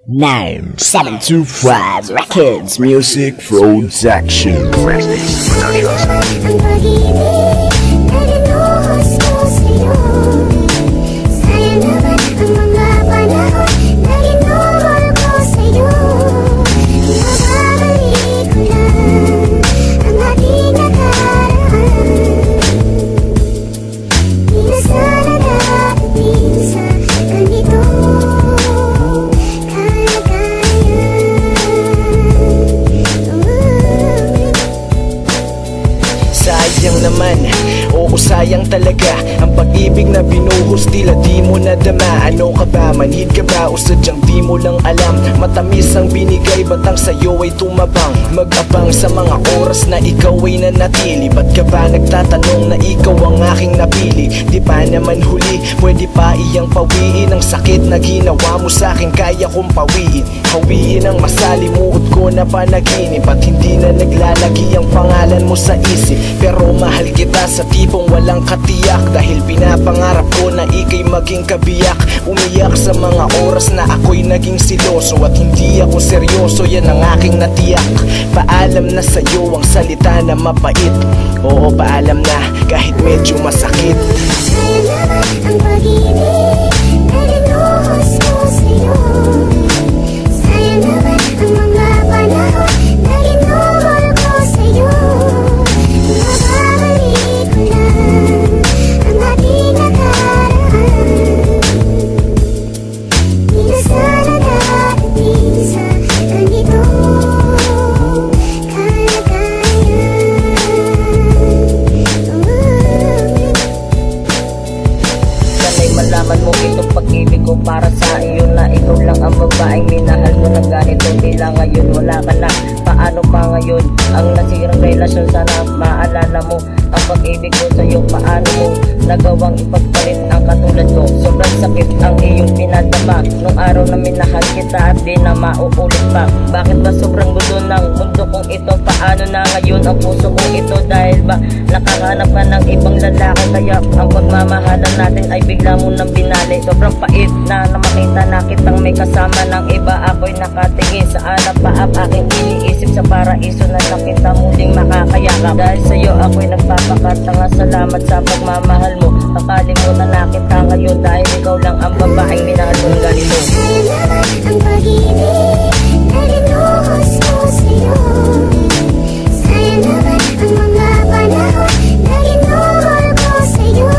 9725 Records Music Production. Sayang naman, oo sayang talaga ang pag-ibig na binuhos, tila di mo nadama. Ano ka ba, manhid ka ba o sadyang di mo lang alam? Matamis ang binigay, ba't ang sayo ay tumabang? Mag-abang sa mga oras na ikaw ay nanatili. Ba't ka ba nagtatanong na ikaw ang aking napili? Di pa naman huli, pwede pa iyang pawiin ang sakit na ginawa mo sa'kin, kaya kong pawiin. Hawiin ang masalimuot ko na panaginip at hindi na naglalagi ang pangalan mo sa isip. Pero mahal kita sa tipong walang katiyak, dahil pinapangarap ko na ika'y maging kabiyak. Umiyak sa mga oras na ako'y naging siloso at hindi ako seryoso, yan ang aking natiyak. Paalam na sa'yo ang salita na mapait. Oo, paalam na kahit medyo masakit. Sa'yo naman ang pag-ibig na binuhos ko sa'yo. Sa'yo naman ang mga panahon na ginuhol ko sa'yo. Mababalik ko lang ang ating nakaraan. Di na sana darating sa ganito malaman mo itong pag-ibig ko para sa iyo, na ikaw lang ang babaeng minahal mo ng ganito. Bila ngayon wala ka na, paano pa ngayon ang nasirang relasyon? Sana maalala mo ang pag-ibig ko sa'yo. Paano mo nagawang ipagpalit ang katulad ko? Sobrang sakit ang iyong pinadama nung araw na minahal kita at di na mauulit pa. Bakit ba sobrang gulo ng mundo kong ito? Paano na ngayon ang puso kong ito? Dahil ba nakahanap ka ng ibang lalaki, kaya ang pagmamahalan natin ay bigla mo nang binali? Sobrang pait na makita na kitang may kasama ng iba. Ako'y nakatingin sa alap paap, aking iniisip sa paraiso na nakita muling makakayakap. Dahil sa'yo ako'y nagpapakatanga, salamat sa pagmamahal mo. Kakalimutan na kita ngayon dahil ikaw lang ang babaeng minahal ko ng ganito. Sa'yo naman ang pag-ibig na binuhos ko sa'yo. Sa'yo naman ang mga panahon na ginuhol ko sa'yo.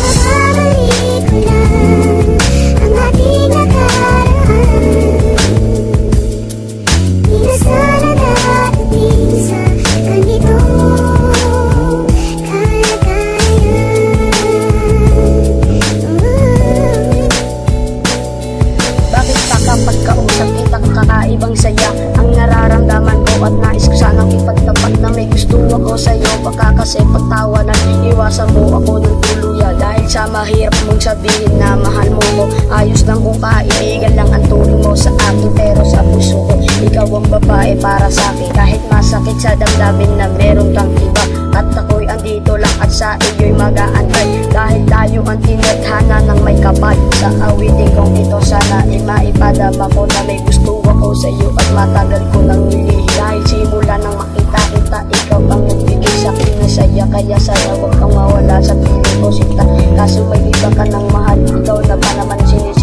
Mababalik ko lang ang ating nakaraan. Di na sana darating sa ganito kapag kausap kitang kakaibang saya ang nararamdaman ko, at nais ko sanang ipagtapat na may gusto ako sa'yo. Baka kasi pagtawanan, iwasan mo ako ng tuluyan, dahil sa mahirap mong sabihin na mahal mo ko. Ayos lang kung kaibigan lang ang tulong mo sa akin, pero sa puso ko ikaw ang babae para sa'kin. Kahit masakit sa damdamin na meron kang iba, at ako'y andito lang at sa iyo'y mag-aantay, dahil tayo ang tinadhana ng may kapal. Sa awitin kong ito sana maipadama ko na may gusto ako sa iyo at matagal ko nang nilihi. Dahil simula nang makita kita, ikaw ang nagbigay sa akin na saya. Kaya sana huwag kang mawala sa piling ko, sinta. Kaso may iba ka ng mahal, ikaw na ba naman sinis